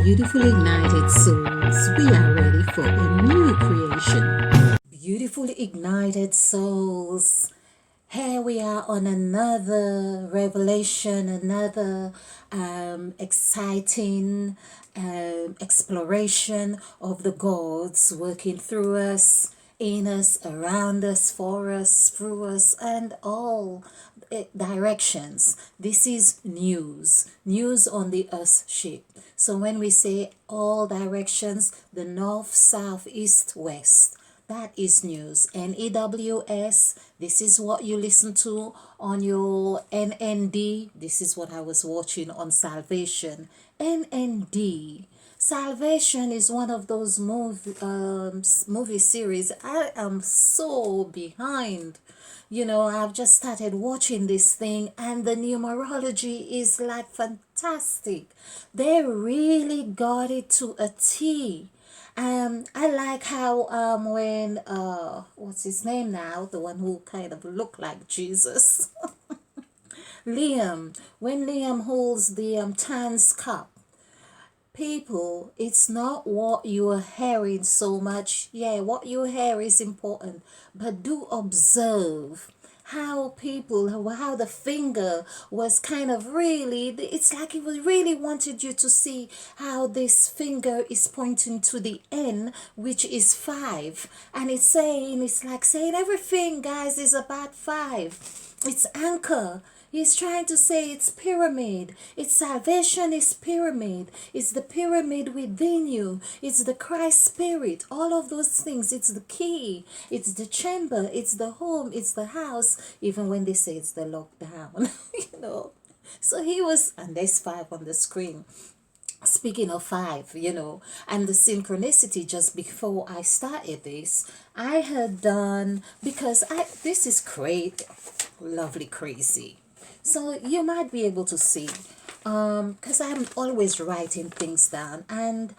Beautiful ignited souls, we are ready for a new creation. Beautiful ignited souls, here we are on another revelation, another exciting exploration of the gods working through us, in us, around us, for us, through us, and all directions. This is news on the earth ship. So when we say all directions, the north, south, east, west, that is news. NEWS, this is what you listen to on your NND. This is what I was watching on Salvation. NND. Salvation is one of those movie series I am so behind. I've just started watching this thing, and the numerology is like fantastic. They really got it to a T. I like how when what's his name now, the one who kind of looked like Jesus, Liam, when Liam holds the Tan's cup, people, it's not what you're hearing so much. Yeah, what you hear is important, but do observe how people, how the finger was kind of really, it's like it was really wanted you to see how this finger is pointing to the N, which is 5, and it's like saying everything, guys, is about 5. It's anchor. He's trying to say it's pyramid. It's salvation is pyramid. It's the pyramid within you. It's the Christ spirit. All of those things. It's the key. It's the chamber. It's the home. It's the house. Even when they say it's the lockdown, So he was, and there's 5 on the screen. Speaking of 5, and the synchronicity, just before I started this, I had done, because this is great, lovely, crazy. So you might be able to see, because I'm always writing things down, and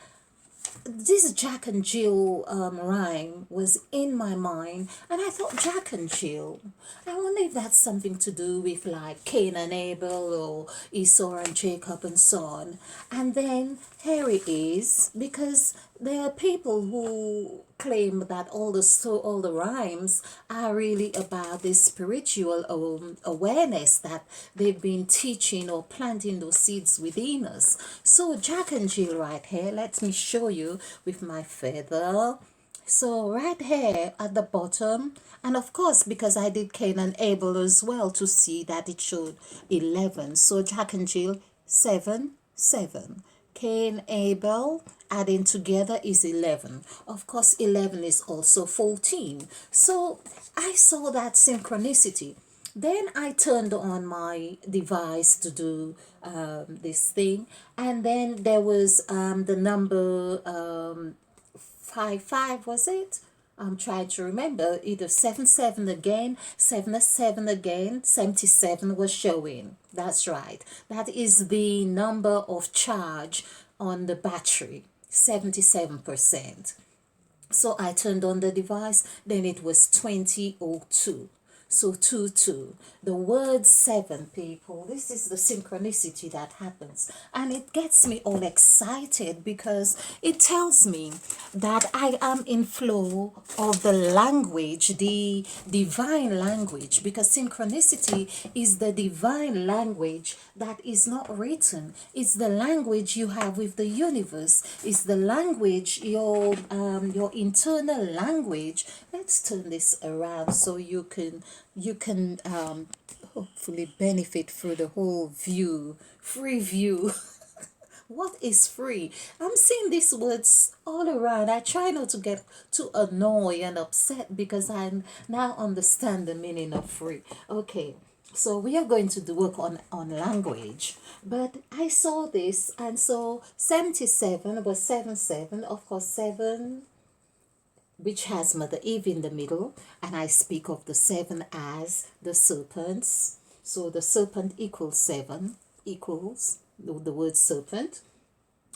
this Jack and Jill rhyme was in my mind, and I thought, Jack and Jill, I wonder if that's something to do with like Cain and Abel, or Esau and Jacob, and so on. And then here it is, because there are people who claim that all the rhymes are really about this spiritual awareness that they've been teaching or planting those seeds within us. So Jack and Jill right here, let me show you with my feather. So right here at the bottom, and of course because I did Cain and Abel as well to see that it showed 11. So Jack and Jill, 7, 7. Cain, Abel, adding together is 11. Of course, 11 is also 14. So I saw that synchronicity. Then I turned on my device to do this thing, and then there was the number 5, was it? I'm trying to remember, either 7 again, 7 again, 77 was showing. That's right. That is the number of charge on the battery, 77%. So I turned on the device, then it was 2002. So 2 2. The word 7, people, this is the synchronicity that happens. And it gets me all excited because it tells me that I am in flow of the language, the divine language, because synchronicity is the divine language that is not written. It's the language you have with the universe. It's the language, your internal language. Let's turn this around so you can hopefully benefit through the whole view, free view. What is free? I'm seeing these words all around. I try not to get too annoyed and upset because I now understand the meaning of free. Okay, so we are going to do work on language. But I saw this, and so 77 was 7 7. Of course, 7, which has Mother Eve in the middle, and I speak of the 7 as the serpents. So the serpent equals 7, equals the word serpent.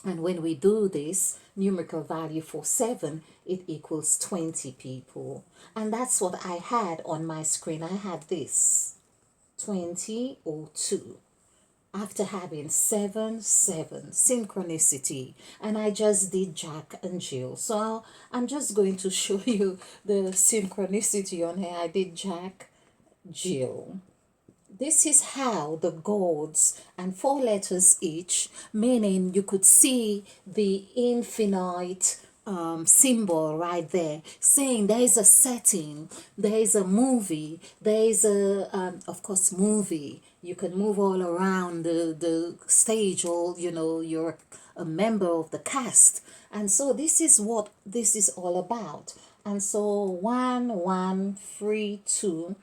And when we do this numerical value for 7, it equals 20, people. And that's what I had on my screen. I had this 2002. after having 7 7 synchronicity, and I just did Jack and Jill. So I'm just going to show you the synchronicity on here. I did Jack, Jill. This is how the gods, and 4 letters each, meaning you could see the infinite symbol right there, saying there is a setting, there is a movie, there is a, of course, movie. You can move all around the stage, or, you're a member of the cast. And so this is what this is all about. And so 1132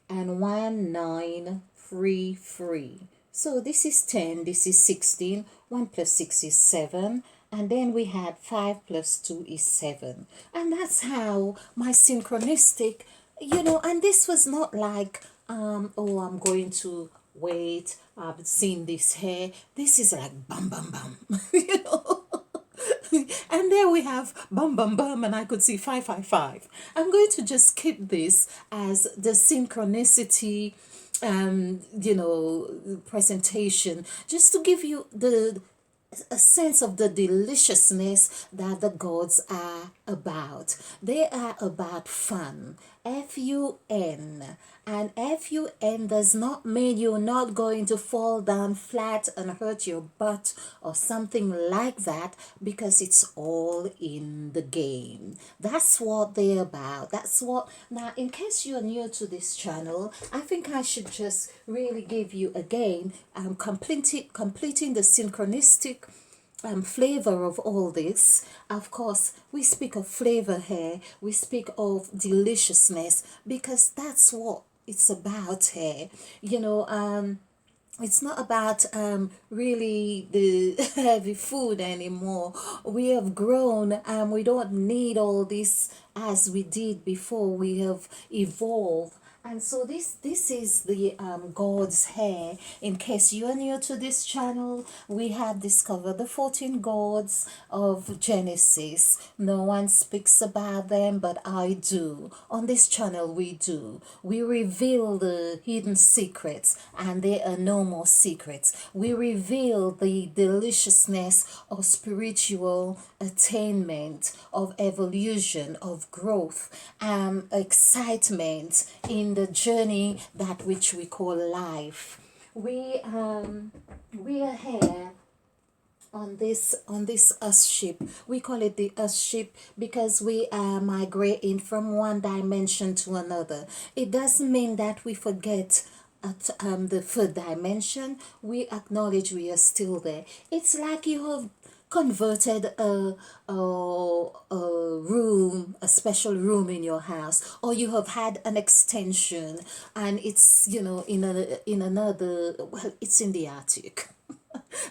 and 1933. So this is 10, this is 16, 1 plus 6 is 7, and then we had 5 plus 2 is 7. And that's how my synchronistic, and this was not like, oh, I'm going to wait, I've seen this here. This is like bam, bam, bam, and there we have bum bum bum, and I could see 555. I'm going to just keep this as the synchronicity presentation, just to give you the a sense of the deliciousness that the gods are about. They are about fun. Fun. And fun does not mean you're not going to fall down flat and hurt your butt or something like that, because it's all in the game. That's what they're about. That's what. Now, in case you're new to this channel, I think I should just really give you again completing the synchronistic flavor of all this. Of course, we speak of flavor here, we speak of deliciousness, because that's what it's about here. It's not about really the heavy food anymore. We have grown, and we don't need all this as we did before. We have evolved. And so this is the God's hair. In case you are new to this channel, we have discovered the 14 gods of Genesis. No one speaks about them, but I do. On this channel, we do. We reveal the hidden secrets, and they are no more secrets. We reveal the deliciousness of spiritual attainment, of evolution, of growth, excitement in the journey that which we call life. We are here on this us ship. We call it the us ship because we are migrating from one dimension to another. It doesn't mean that we forget at the third dimension. We acknowledge we are still there. It's like you have converted a room, a special room in your house, or you have had an extension, and it's in another, well, it's in the attic.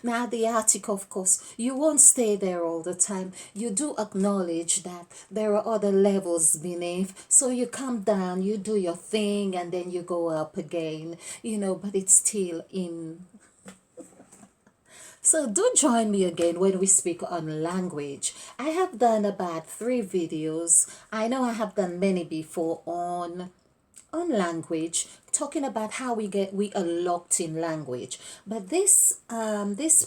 Now, the attic, of course, you won't stay there all the time. You do acknowledge that there are other levels beneath. So you come down, you do your thing, and then you go up again, but it's still in. So do join me again when we speak on language. I have done about 3 videos. I know I have done many before on language, talking about how we are locked in language. But this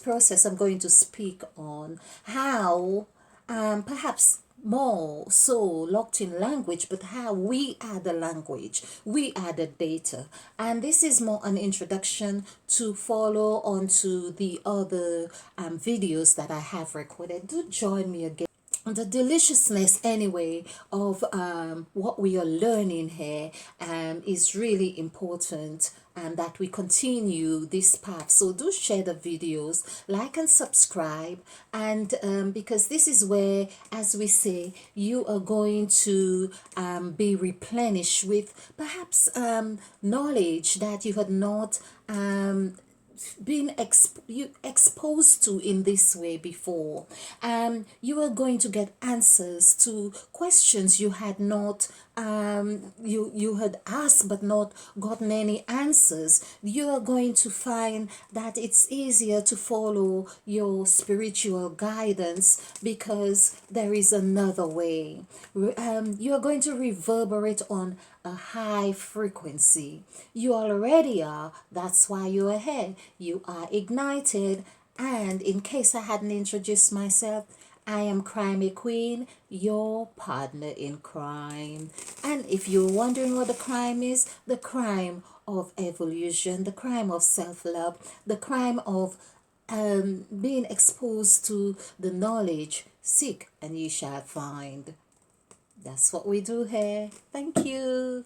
process, I'm going to speak on how perhaps more so locked in language, but how we are the language, we are the data. And this is more an introduction to follow on to the other videos that I have recorded. Do join me again. The deliciousness anyway of what we are learning here is really important, and that we continue this path. So do share the videos, like and subscribe, and because this is where, as we say, you are going to be replenished with perhaps knowledge that you had not been exposed to in this way before. You are going to get answers to questions you had not you had asked but not gotten any answers. You are going to find that it's easier to follow your spiritual guidance because there is another way. You are going to reverberate on a high frequency. You already are. That's why you're here. You are ignited. And in case I hadn't introduced myself, I am Crimey Queen, your partner in crime. And if you're wondering what the crime is, the crime of evolution, the crime of self love, the crime of being exposed to the knowledge, seek and you shall find. That's what we do here. Thank you.